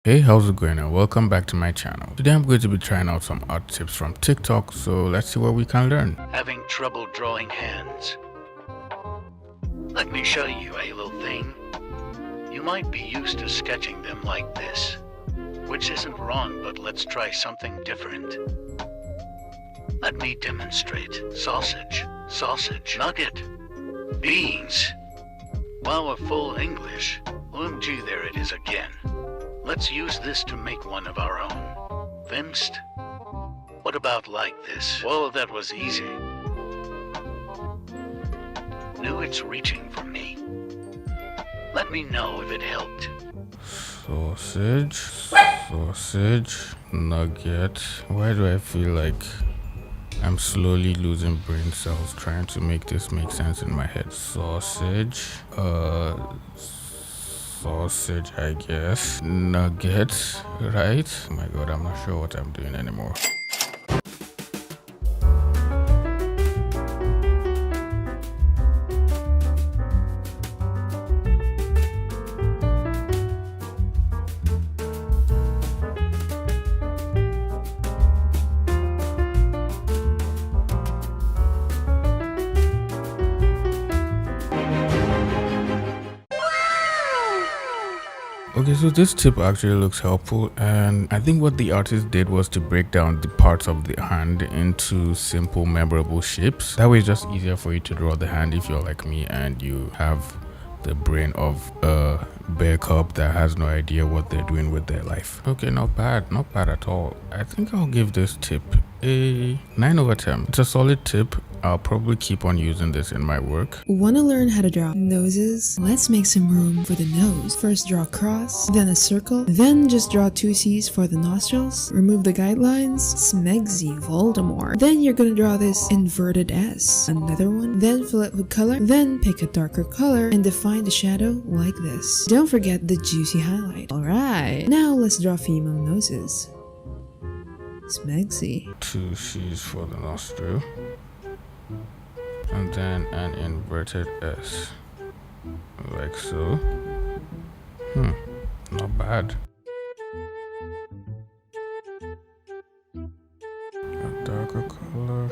Hey, how's it going and welcome back to my channel. Today I'm going to be trying out some art tips from TikTok, so let's see what we can learn. Having trouble drawing hands? Let me show you a little thing. You might be used to sketching them like this, which isn't wrong, but let's try something different. Let me demonstrate. Sausage, nugget, beans. Wow, a full English. OMG, there it is again. Let's use this to make one of our own. Vimst. What about like this? Whoa, that was easy. Knew it's reaching for me. Let me know if it helped. Sausage, nugget. Why do I feel like I'm slowly losing brain cells trying to make this make sense in my head? Sausage, I guess. Nugget, right? Oh my god, I'm not sure what I'm doing anymore. Okay, so this tip actually looks helpful, and I think what the artist did was to break down the parts of the hand into simple, memorable shapes. That way it's just easier for you to draw the hand if you're like me and you have the brain of a bear cub that has no idea what they're doing with their life. Okay, not bad at all. I think I'll give this tip a 9 over 10. It's a solid tip. I'll probably keep on using this in my work. Want to learn how to draw noses? Let's make some room for the nose. First draw a cross, then a circle, then just draw 2 C's for the nostrils. Remove the guidelines. Smegsy Voldemort. Then you're gonna draw this inverted S. Another one. Then fill it with color. Then pick a darker color and define the shadow like this. Don't forget the juicy highlight. Alright, now let's draw female noses. Smegsy. 2 C's for the nostril. And then an inverted S, like so. Not bad. A darker color,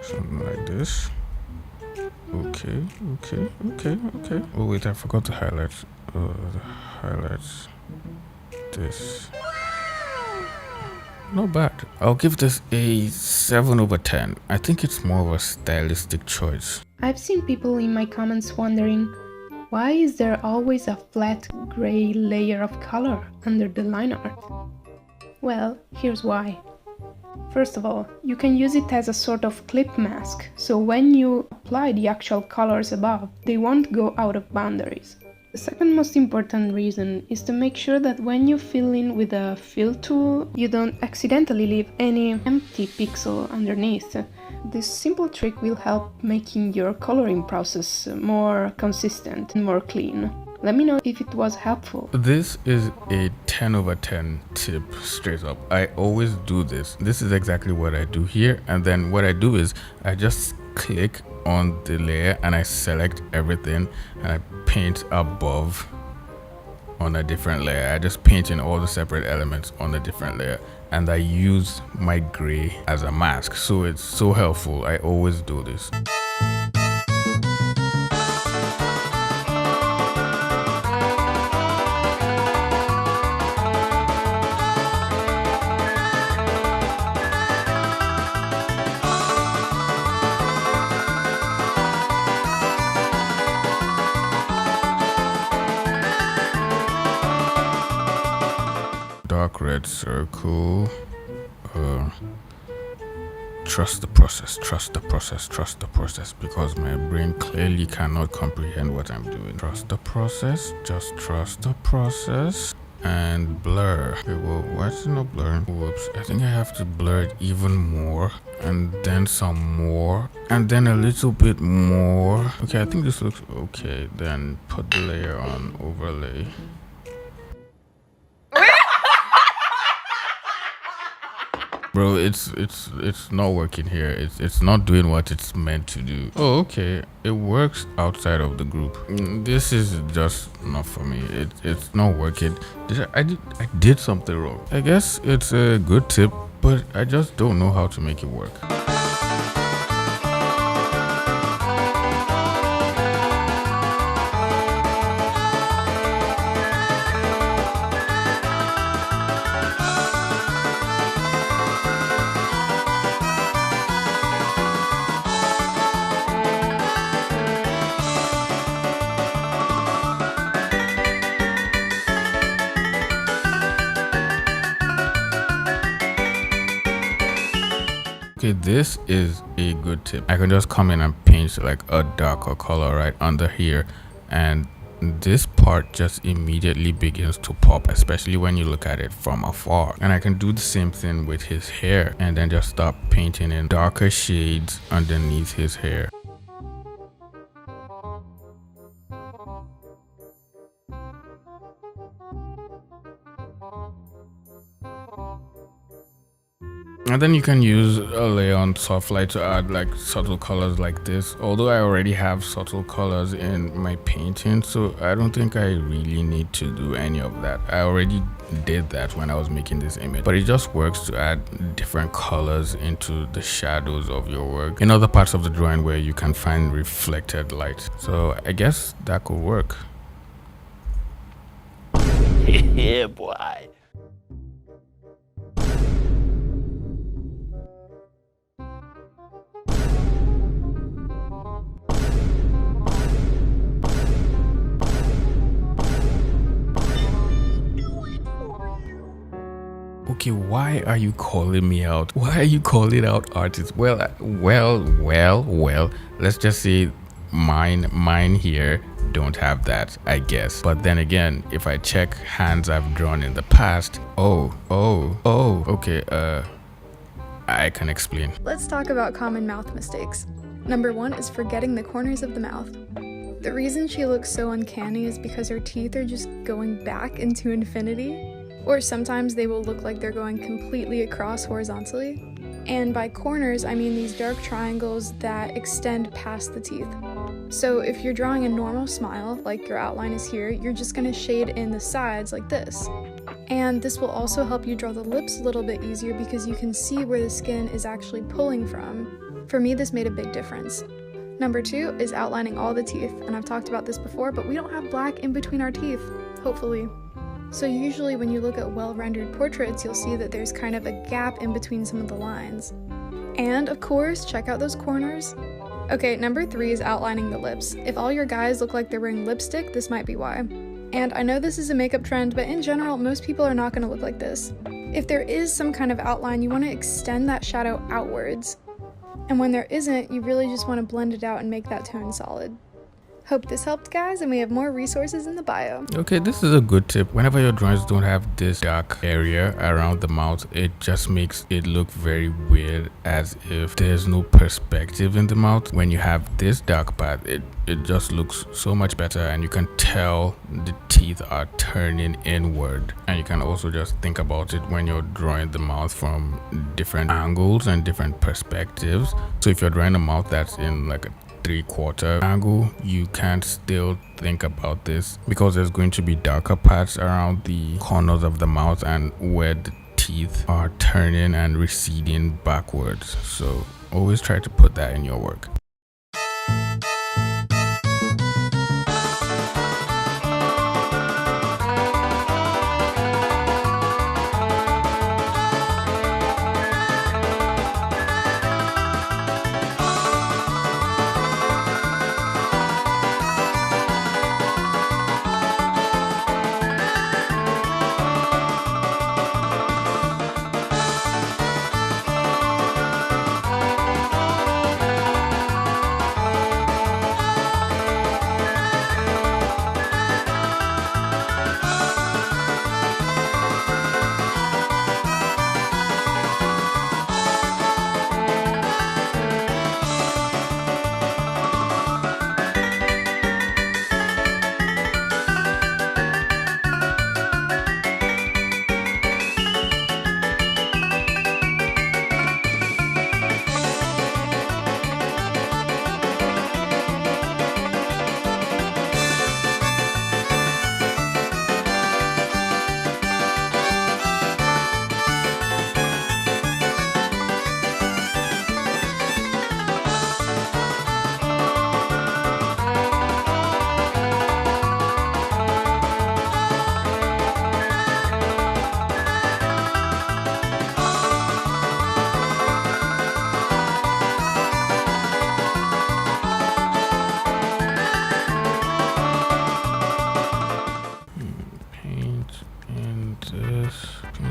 something like this. Okay. Oh wait, I forgot to highlight. Highlights this. Not bad. I'll give this a 7 over 10. I think it's more of a stylistic choice. I've seen people in my comments wondering, why is there always a flat gray layer of color under the line art? Well, here's why. First of all, you can use it as a sort of clip mask, so when you apply the actual colors above, they won't go out of boundaries. The second most important reason is to make sure that when you fill in with a fill tool, you don't accidentally leave any empty pixel underneath. This simple trick will help making your coloring process more consistent and more clean. Let me know if it was helpful. This is a 10 over 10 tip, straight up. I always do this. This is exactly what I do here, and then what I do is I just click on the layer and I select everything and I paint above on a different layer. I just paint in all the separate elements on a different layer, and I use my gray as a mask, so it's so helpful. I always do this. Dark red circle. Trust the process, because my brain clearly cannot comprehend what I'm doing. Trust the process, just trust the process. And blur. Okay, well, why is it not blurring? Whoops, I think I have to blur it even more, and then some more, and then a little bit more. Okay, I think this looks okay. Then put the layer on overlay. Bro, it's not working here. It's not doing what it's meant to do. Oh, okay. It works outside of the group. This is just not for me. It's not working. I did something wrong. I guess it's a good tip, but I just don't know how to make it work. Okay, this is a good tip. I can just come in and paint like a darker color right under here, and this part just immediately begins to pop, especially when you look at it from afar. And I can do the same thing with his hair and then just start painting in darker shades underneath his hair. And then you can use a layer on soft light to add like subtle colors like this. Although I already have subtle colors in my painting, so I don't think I really need to do any of that. I already did that when I was making this image, but it just works to add different colors into the shadows of your work in other parts of the drawing where you can find reflected light. So I guess that could work. Yeah, boy. Okay, why are you calling me out? Why are you calling out artists? Well, let's just say mine here don't have that, I guess. But then again, if I check hands I've drawn in the past, okay, I can explain. Let's talk about common mouth mistakes. Number 1 is forgetting the corners of the mouth. The reason she looks so uncanny is because her teeth are just going back into infinity. Or sometimes they will look like they're going completely across horizontally. And by corners, I mean these dark triangles that extend past the teeth. So if you're drawing a normal smile, like your outline is here, you're just going to shade in the sides like this. And this will also help you draw the lips a little bit easier because you can see where the skin is actually pulling from. For me, this made a big difference. Number 2 is outlining all the teeth, and I've talked about this before, but we don't have black in between our teeth, hopefully. So usually when you look at well-rendered portraits, you'll see that there's kind of a gap in between some of the lines. And of course, check out those corners. Okay, number 3 is outlining the lips. If all your guys look like they're wearing lipstick, this might be why. And I know this is a makeup trend, but in general, most people are not going to look like this. If there is some kind of outline, you want to extend that shadow outwards. And when there isn't, you really just want to blend it out and make that tone solid. Hope this helped, guys, and we have more resources in the bio. Okay, this is a good tip. Whenever your drawings don't have this dark area around the mouth, it just makes it look very weird, as if there's no perspective in the mouth. When you have this dark part, it just looks so much better, and you can tell the teeth are turning inward. And you can also just think about it when you're drawing the mouth from different angles and different perspectives. So if you're drawing a mouth that's in like a 3/4 angle, you can still think about this because there's going to be darker parts around the corners of the mouth and where the teeth are turning and receding backwards. So always try to put that in your work.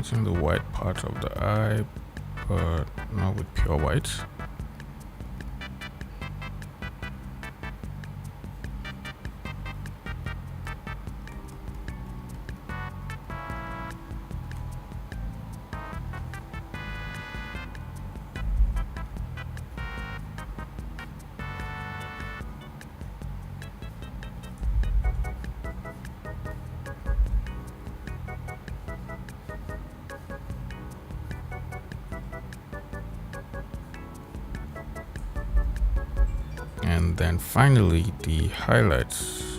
painting the white part of the eye, but not with pure white. And then finally the highlights.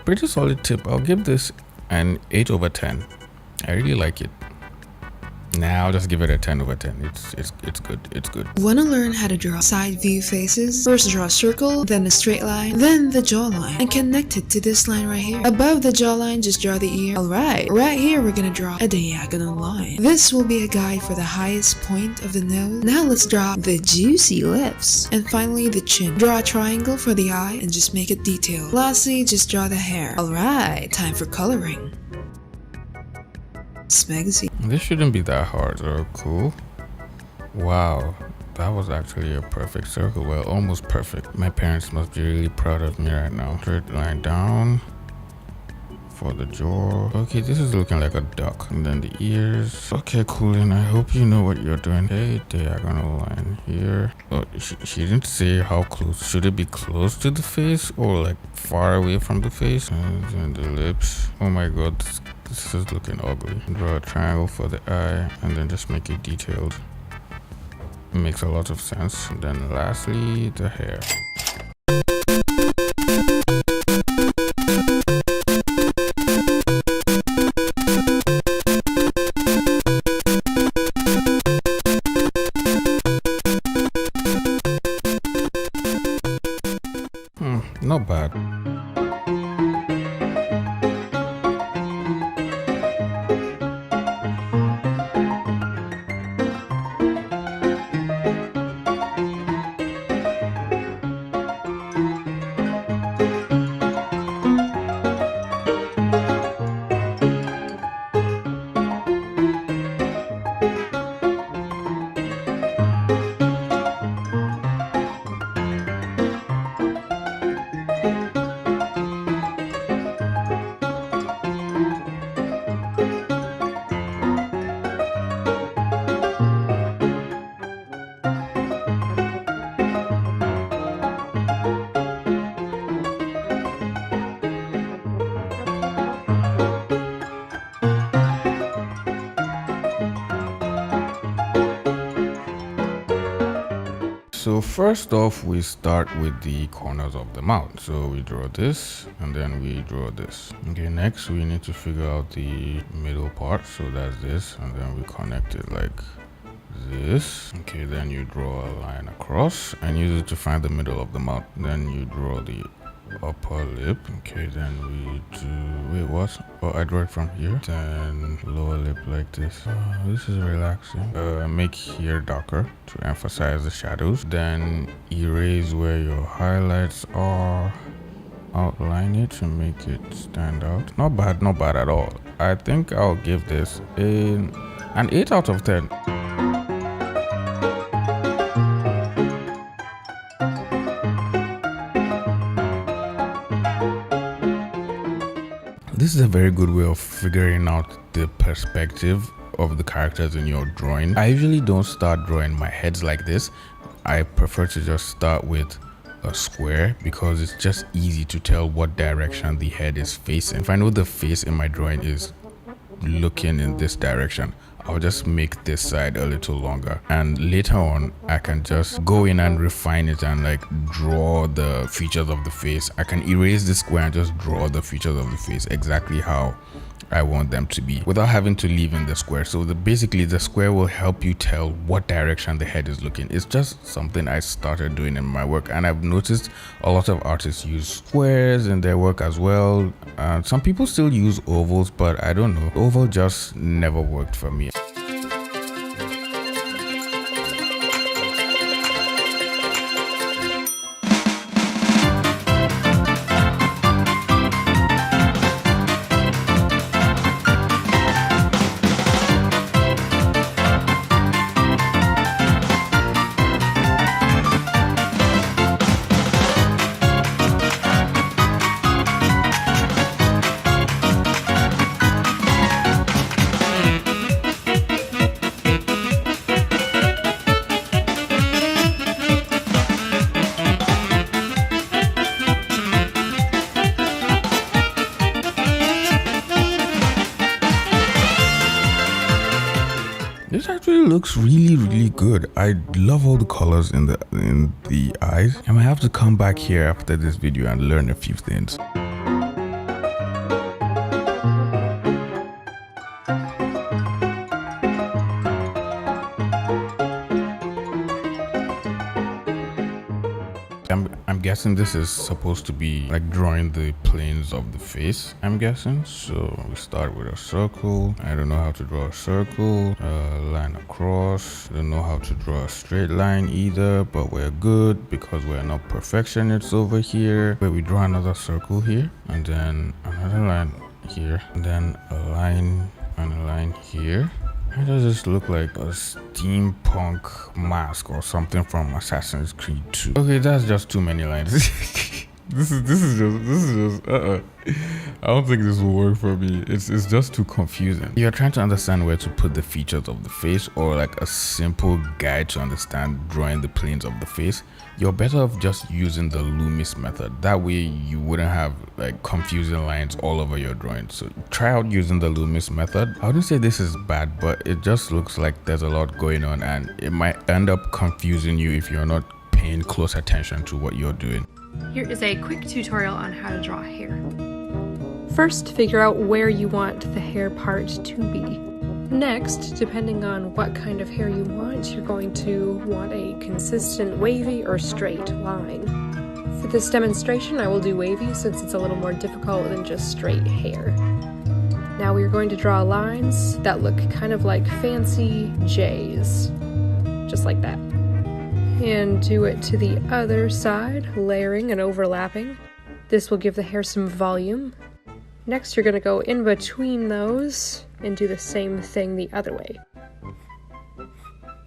Pretty solid tip. I'll give this an 8 over 10. I really like it. Now I'll just give it a 10 over 10. It's good. It's good. Wanna learn how to draw side view faces? First draw a circle, then a straight line, then the jawline, and connect it to this line right here. Above the jawline, just draw the ear. Alright, right here we're gonna draw a diagonal line. This will be a guide for the highest point of the nose. Now let's draw the juicy lips. And finally the chin. Draw a triangle for the eye and just make it detailed. Lastly, just draw the hair. Alright, time for coloring. Smegsy. This shouldn't be that hard. So cool. Wow, that was actually a perfect circle. Well, almost perfect. My parents must be really proud of me right now. Straight line down for the jaw. Okay, this is looking like a duck. And then the ears. Okay, cool. And I hope you know what you're doing. Okay, diagonal line here. Oh, she didn't say how close. Should it be close to the face or like far away from the face? And then the lips. Oh my god, this is looking ugly. Draw a triangle for the eye and then just make it detailed. It makes a lot of sense. And then lastly, the hair. Not bad. So first off, we start with the corners of the mouth. So we draw this and then we draw this. Okay, next we need to figure out the middle part. So that's this, and then we connect it like this. Okay, then you draw a line across and use it to find the middle of the mouth. Then you draw the upper lip. Okay, then we do, wait, what? Oh, I draw it from here. Then lower lip like this. This is relaxing. Make here darker to emphasize the shadows. Then erase where your highlights are. Outline it to make it stand out. Not bad at all. I think I'll give this an 8 out of 10. This is a very good way of figuring out the perspective of the characters in your drawing. I usually don't start drawing my heads like this. I prefer to just start with a square because it's just easy to tell what direction the head is facing. If I know the face in my drawing is looking in this direction, I'll just make this side a little longer, and later on I can just go in and refine it and like draw the features of the face. I can erase the square and just draw the features of the face exactly how I want them to be without having to leave in the square. So basically the square will help you tell what direction the head is looking. It's just something I started doing in my work, and I've noticed a lot of artists use squares in their work as well. Some people still use ovals, but I don't know, oval just never worked for me. actually looks really good. I love all the colors in the eyes. I might have to come back here after this video and learn a few things. I'm guessing this is supposed to be like drawing the planes of the face, I'm guessing. So we start with a circle. I don't know how to draw a circle, line across. I don't know how to draw a straight line either, but we're good because we're not perfectionists over here. But we draw another circle here, and then another line here, and then a line and a line here. Why does this look like a steampunk mask or something from Assassin's Creed 2? Okay, that's just too many lines. This is just I don't think this will work for me. It's just too confusing. You're trying to understand where to put the features of the face, or like a simple guide to understand drawing the planes of the face. You're better off just using the Loomis method. That way you wouldn't have like confusing lines all over your drawing. So try out using the Loomis method. I wouldn't say this is bad, but it just looks like there's a lot going on, and it might end up confusing you if you're not paying close attention to what you're doing. Here is a quick tutorial on how to draw hair. First, figure out where you want the hair part to be. Next, depending on what kind of hair you want, you're going to want a consistent wavy or straight line. For this demonstration, I will do wavy since it's a little more difficult than just straight hair. Now we're going to draw lines that look kind of like fancy J's, just like that. And do it to the other side, layering and overlapping. This will give the hair some volume. Next, you're going to go in between those and do the same thing the other way.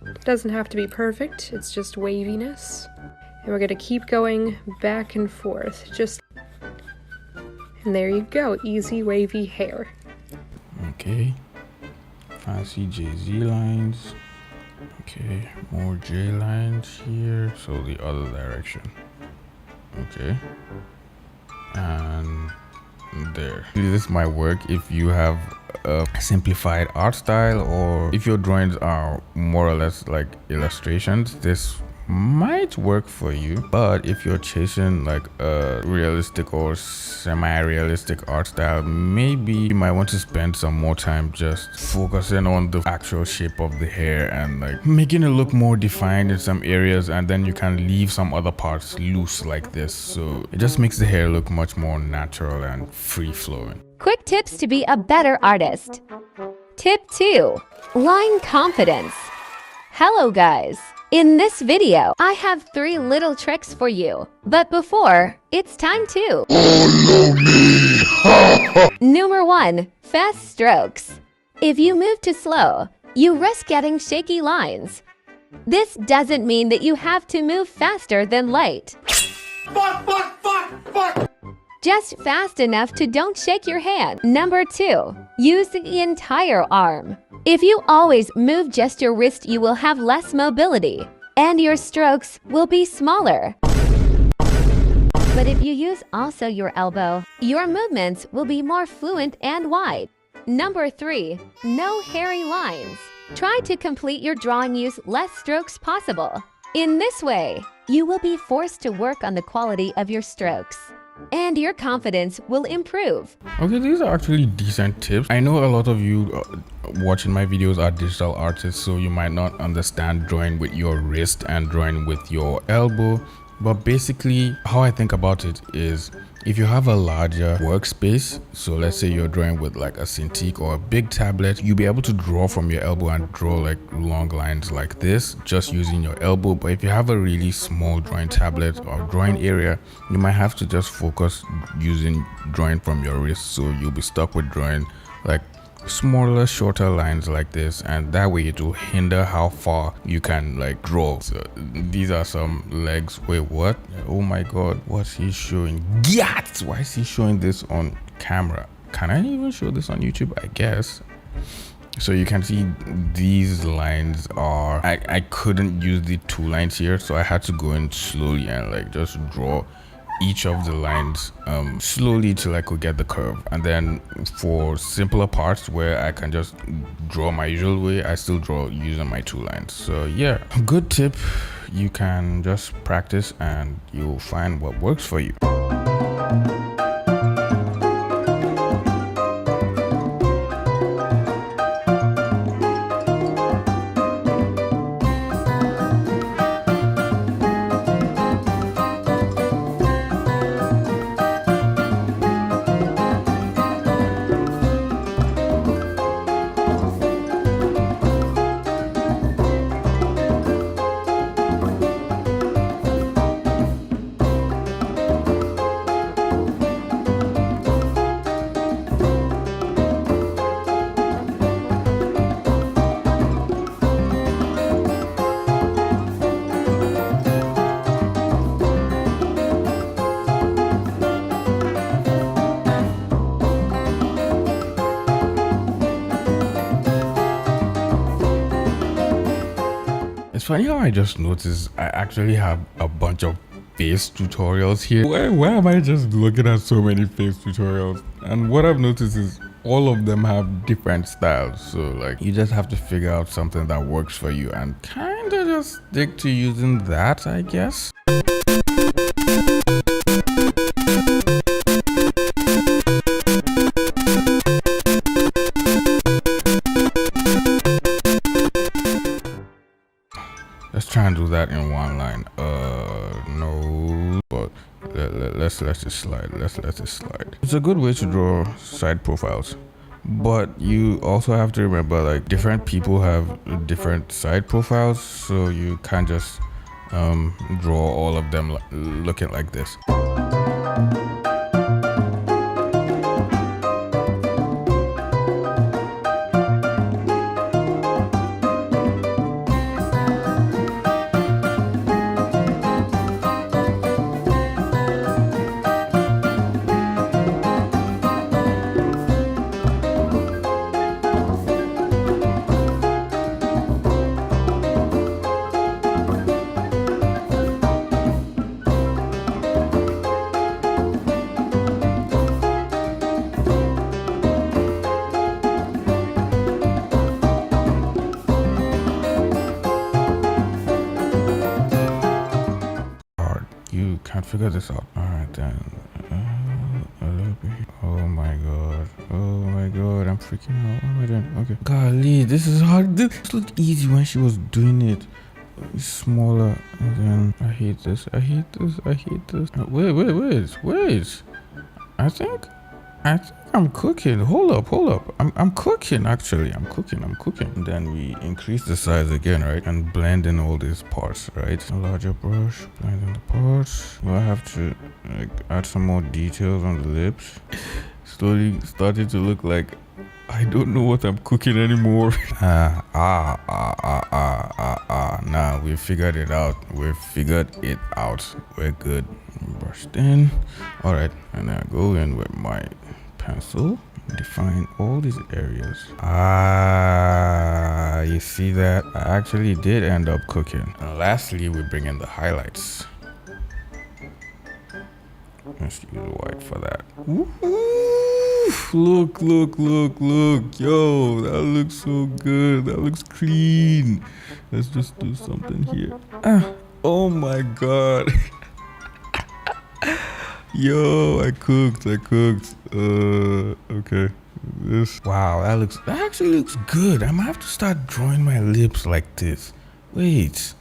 It doesn't have to be perfect, it's just waviness. And we're going to keep going back and forth, and there you go, easy wavy hair. Okay, fancy Jay-Z lines. Okay, more J lines here, so the other direction. Okay, and there. This might work if you have a simplified art style, or if your drawings are more or less like illustrations. This might work for you, but if you're chasing like a realistic or semi-realistic art style, maybe you might want to spend some more time just focusing on the actual shape of the hair and like making it look more defined in some areas, and then you can leave some other parts loose like this, so it just makes the hair look much more natural and free-flowing. Quick tips to be a better artist. Tip 2. Line confidence. Hello guys. In this video, I have 3 little tricks for you. But before, it's time to follow me. Number 1. Fast strokes. If you move too slow, you risk getting shaky lines. This doesn't mean that you have to move faster than light. Just fast enough to don't shake your hand. Number 2. Use the entire arm. If you always move just your wrist, you will have less mobility, and your strokes will be smaller. But if you use also your elbow, your movements will be more fluent and wide. Number 3. No hairy lines. Try to complete your drawing use less strokes possible. In this way, you will be forced to work on the quality of your strokes, and your confidence will improve. Okay, these are actually decent tips. I know a lot of you watching my videos are digital artists, so you might not understand drawing with your wrist and drawing with your elbow, but basically how I think about it is, if you have a larger workspace, so let's say you're drawing with like a Cintiq or a big tablet, you'll be able to draw from your elbow and draw like long lines like this just using your elbow. But if you have a really small drawing tablet or drawing area, you might have to just focus using drawing from your wrist, so you'll be stuck with drawing like smaller, shorter lines like this, and that way it will hinder how far you can like draw. So these are some legs. Wait, what? Oh my god, what's he showing? Yats! Why is he showing this on camera? Can I even show this on YouTube? I guess. So you can see these lines are, I couldn't use the 2 lines here, so I had to go in slowly and like just draw each of the lines slowly till I could get the curve. And then for simpler parts where I can just draw my usual way, I still draw using my 2 lines. So yeah, good tip. You can just practice and you'll find what works for you. It's funny how I just noticed I actually have a bunch of face tutorials here. Why am I just looking at so many face tutorials? And what I've noticed is all of them have different styles. So like you just have to figure out something that works for you and kind of just stick to using that, I guess. Let's try and do that in 1 line. No, but let's let it slide. Let's let it slide. It's a good way to draw side profiles, but you also have to remember like different people have different side profiles, so you can't just draw all of them looking like this. You can't figure this out. All right then. A little bit. Oh my god. Oh my god. I'm freaking out. What am I doing? Okay. Golly, this is hard. This looked easy when she was doing it. It's smaller. And then I hate this. I hate this. I hate this. Wait. I think I'm cooking. Hold up. I'm cooking actually. I'm cooking. And then we increase the size again, right? And blend in all these parts, right? A larger brush, blend in the parts. I have to like add some more details on the lips. Slowly starting to look like I don't know what I'm cooking anymore. Nah, we figured it out. We're good. Brushed in. All right, and I go in with my pencil, define all these areas. You see that? I actually did end up cooking. And lastly, we bring in the highlights. Let's use white for that. Look. Yo, that looks so good. That looks clean. Let's just do something here. Oh my god. Yo, I cooked. Okay. Wow, that actually looks good. I might have to start drawing my lips like this. Wait.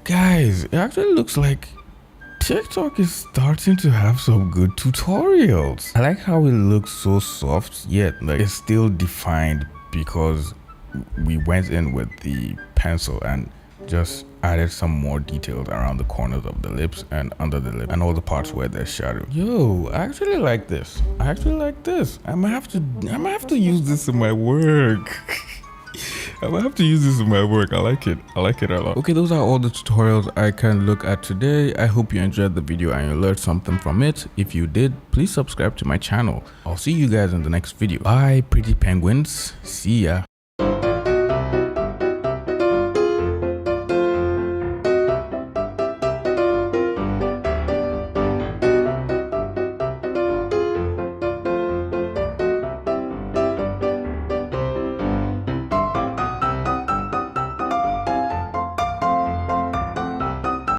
Guys, it actually looks like TikTok is starting to have some good tutorials. I like how it looks so soft, yet like it's still defined because we went in with the pencil and just added some more details around the corners of the lips and under the lip and all the parts where there's shadow. Yo, I actually like this. I might have to use this in my work. I like it a lot. Okay, those are all the tutorials I can look at today. I hope you enjoyed the video and you learned something from it. If you did, please subscribe to my channel. I'll see you guys in the next video. Bye, pretty penguins. See ya.